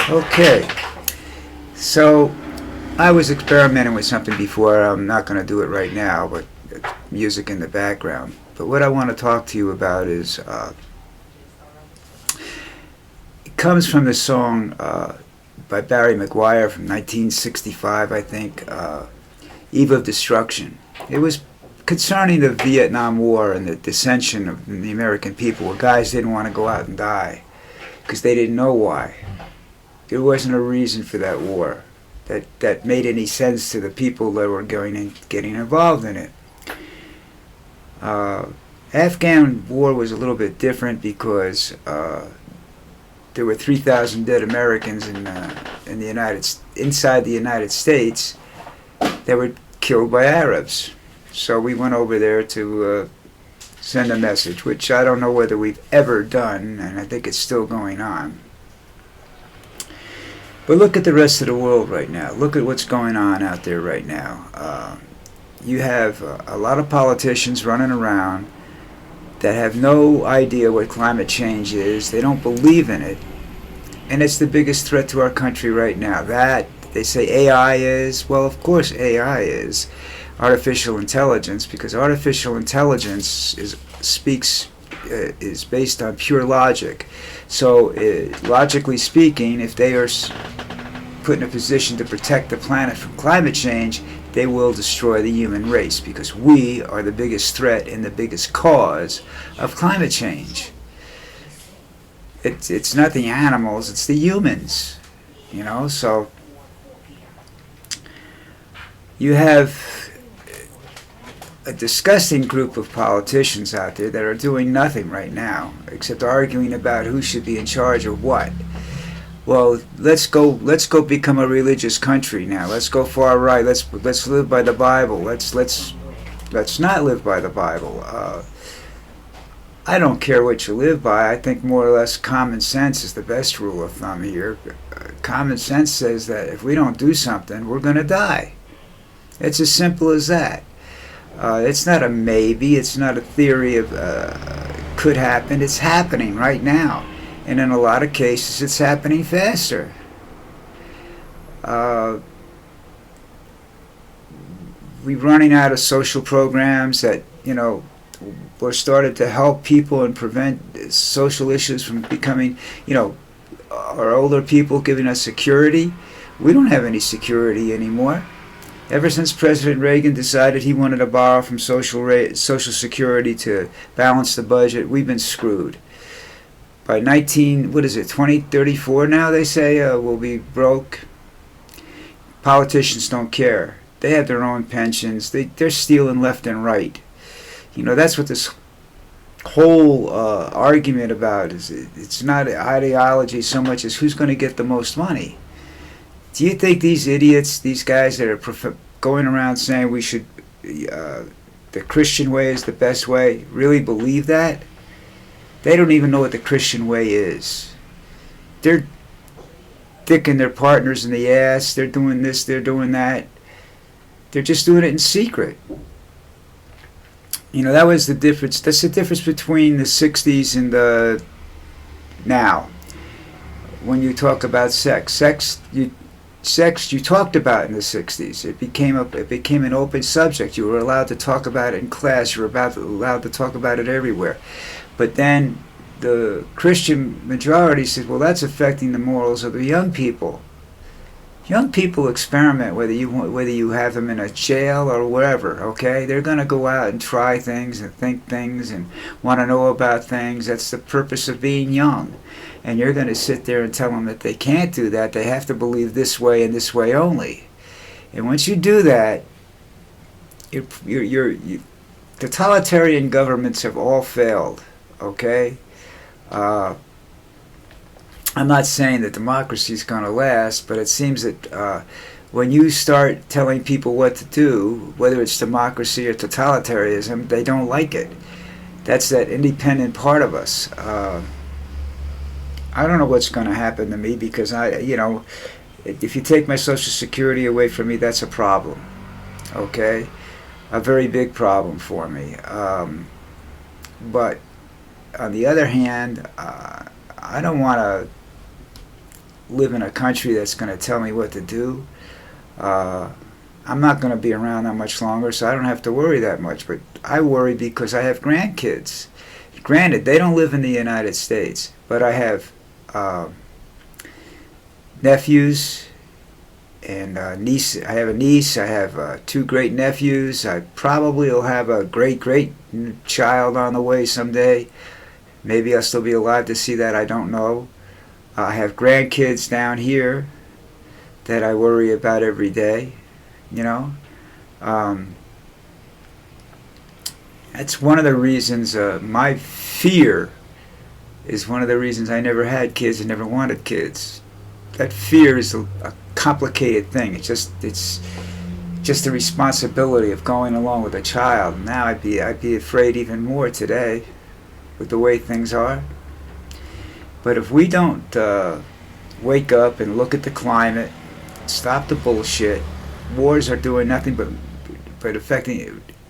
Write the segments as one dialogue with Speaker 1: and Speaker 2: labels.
Speaker 1: Okay, so I was experimenting with something before. I'm not going to do it right now, but music in the background. But what I want to talk to you about is it comes from the song by Barry McGuire from 1965, I think, Eve of Destruction. It was concerning the Vietnam War and the dissension of the American people, where guys didn't want to go out and die because they didn't know why. There wasn't a reason for that war that made any sense to the people that were getting involved in it. Afghan war was a little bit different because there were 3,000 dead Americans inside the United States that were killed by Arabs. So we went over there to send a message, which I don't know whether we've ever done, and I think it's still going on. But look at the rest of the world right now. Look at what's going on out there right now. You have a lot of politicians running around that have no idea what climate change is. They don't believe in it. And it's the biggest threat to our country right now. That, they say AI is, well, of course AI is artificial intelligence, because artificial intelligence is based on pure logic. So logically speaking, if they are put in a position to protect the planet from climate change, they will destroy the human race, because we are the biggest threat and the biggest cause of climate change. It's not the animals, it's the humans, so you have a disgusting group of politicians out there that are doing nothing right now except arguing about who should be in charge of what. Well, let's go become a religious country now. Let's go far right. Let's live by the Bible. Let's not live by the Bible. I don't care what you live by. I think more or less common sense is the best rule of thumb here. Common sense says that if we don't do something, we're going to die. It's as simple as that. It's not a maybe. It's not a theory of could happen. It's happening right now. And in a lot of cases, it's happening faster. We're running out of social programs that, were started to help people and prevent social issues from becoming, our older people giving us security. We don't have any security anymore. Ever since President Reagan decided he wanted to borrow from Social Security to balance the budget, we've been screwed. By 2034 now, they say, we'll be broke. Politicians don't care. They have their own pensions. They're stealing left and right. That's what this whole argument about is. It's not ideology so much as who's going to get the most money. Do you think these idiots, these guys that are going around saying we should, the Christian way is the best way, really believe that? They don't even know what the Christian way is. They're dicking their partners in the ass. They're doing this, they're doing that. They're just doing it in secret. That was the difference. That's the difference between the 60s and the now. When you talk about sex, you talked about in the 60s. It became an open subject. You were allowed to talk about it in class. You were allowed to talk about it everywhere. But then the Christian majority said, well, that's affecting the morals of the young people. Young people experiment whether you have them in a jail or wherever, okay? They're going to go out and try things and think things and want to know about things. That's the purpose of being young. And you're going to sit there and tell them that they can't do that. They have to believe this way and this way only. And once you do that, totalitarian governments have all failed, okay? I'm not saying that democracy is going to last, but it seems that when you start telling people what to do, whether it's democracy or totalitarianism, they don't like it. That's that independent part of us. I don't know what's going to happen to me because if you take my Social Security away from me, that's a problem. Okay? A very big problem for me. But on the other hand, I don't want to live in a country that's going to tell me what to do. I'm not going to be around that much longer, so I don't have to worry that much. But I worry because I have grandkids. Granted, they don't live in the United States, but I have nephews and niece. I have a niece. I have 2 great nephews. I probably will have a great child on the way someday. Maybe I'll still be alive to see that. I don't know. I have grandkids down here that I worry about every day. You know, that's one of the reasons. My fear is one of the reasons I never had kids and never wanted kids. That fear is a complicated thing. It's just the responsibility of going along with a child. Now I'd be afraid even more today, with the way things are. But if we don't wake up and look at the climate, stop the bullshit. Wars are doing nothing but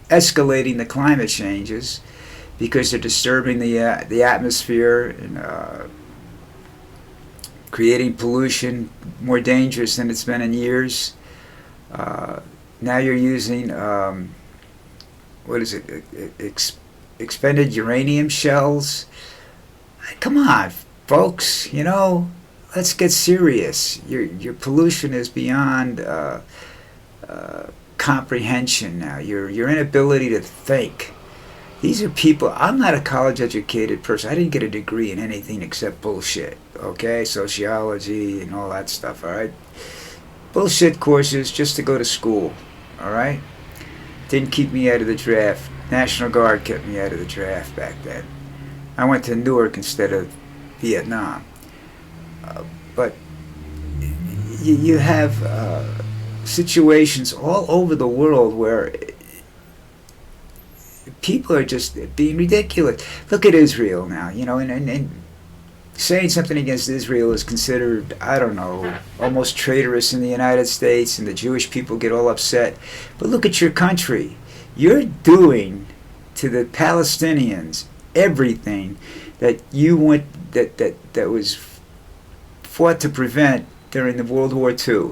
Speaker 1: escalating the climate changes, because they're disturbing the atmosphere and creating pollution more dangerous than it's been in years. Now you're using expended uranium shells. Come on, folks. You know, let's get serious. Your pollution is beyond comprehension now. Your inability to think. These are people. I'm not a college educated person. I didn't get a degree in anything except bullshit. Okay, sociology and all that stuff. All right, bullshit courses just to go to school. All right, didn't keep me out of the draft. National Guard kept me out of the draft back then. I went to Newark instead of Vietnam. But you have situations all over the world where people are just being ridiculous. Look at Israel now, you know, and saying something against Israel is considered, I don't know, almost traitorous in the United States, and the Jewish people get all upset. But look at your country. You're doing to the Palestinians everything that you went that was fought to prevent during the World War II.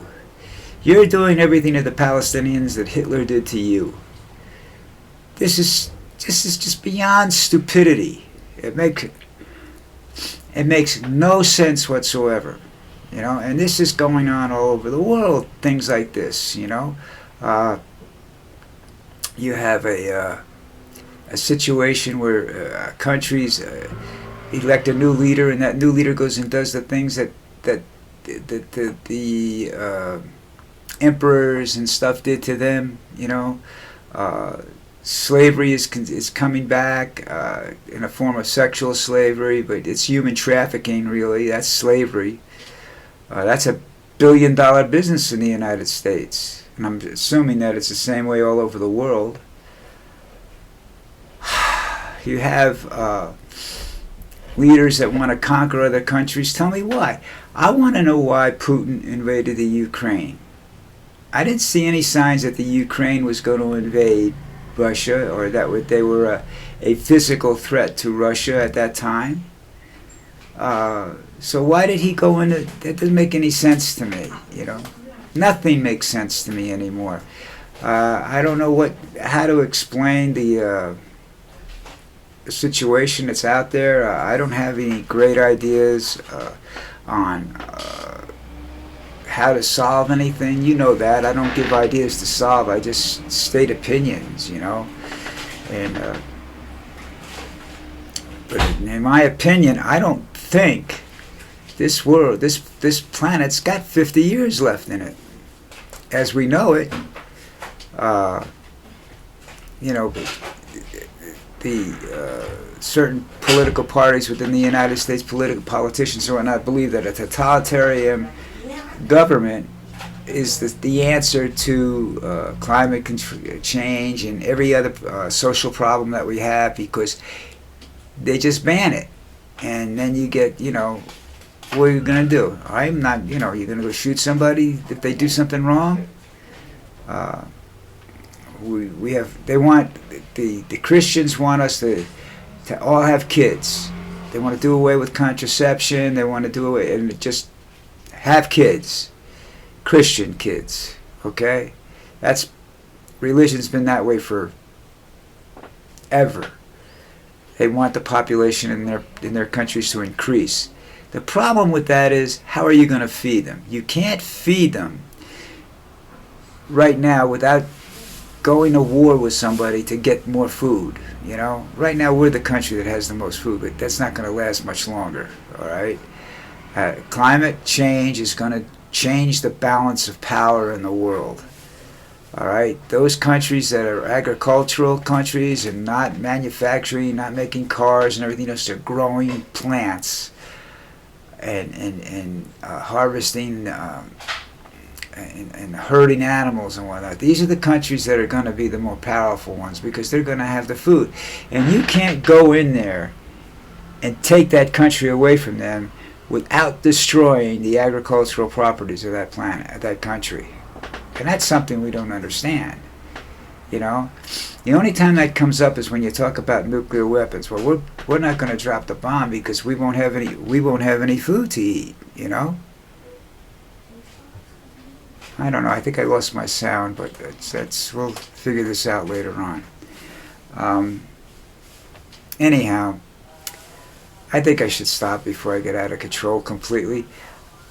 Speaker 1: You're doing everything to the Palestinians that Hitler did to you. This is just beyond stupidity. It makes no sense whatsoever, you know. And this is going on all over the world. Things like this, you know. You have a situation where countries elect a new leader, and that new leader goes and does the things that the emperors and stuff did to them, you know. Slavery is coming back in a form of sexual slavery, but it's human trafficking, really. That's slavery. That's $1 billion business in the United States, and I'm assuming that it's the same way all over the world. You have leaders that want to conquer other countries. Tell me why. I want to know why Putin invaded the Ukraine. I didn't see any signs that the Ukraine was going to invade Russia, or that they were a physical threat to Russia at that time. So why did he go into? That doesn't make any sense to me. You know, nothing makes sense to me anymore. I don't know how to explain the situation that's out there. I don't have any great ideas on how to solve anything. You know that. I don't give ideas to solve. I just state opinions, you know. And but in my opinion, I don't think this world, this planet's got 50 years left in it, as we know it. You know, the certain political parties within the United States, politicians and whatnot, believe that a totalitarian government is the answer to climate change and every other social problem that we have, because they just ban it. And then you get, you know, what are you going to do? I'm not, you know, you're going to go shoot somebody if they do something wrong? They want, the Christians want us to all have kids. They want to do away with contraception. They want to do away, and just have kids, Christian kids, okay? That's, religion's been that way for ever. They want the population in their countries to increase. The problem with that is, how are you going to feed them? You can't feed them right now without going to war with somebody to get more food. You know, right now we're the country that has the most food, but that's not going to last much longer. All right, climate change is going to change the balance of power in the world. All right, those countries that are agricultural countries and not manufacturing, not making cars and everything else, they're growing plants and harvesting and herding animals and whatnot. These are the countries that are going to be the more powerful ones because they're going to have the food. And you can't go in there and take that country away from them without destroying the agricultural properties of that planet, of that country. And that's something we don't understand. You know, the only time that comes up is when you talk about nuclear weapons. Well, we're not going to drop the bomb because we won't have any food to eat. You know. I don't know. I think I lost my sound, but we'll figure this out later on. Anyhow, I think I should stop before I get out of control completely.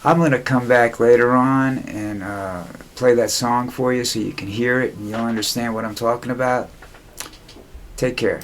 Speaker 1: I'm going to come back later on and play that song for you so you can hear it and you'll understand what I'm talking about. Take care.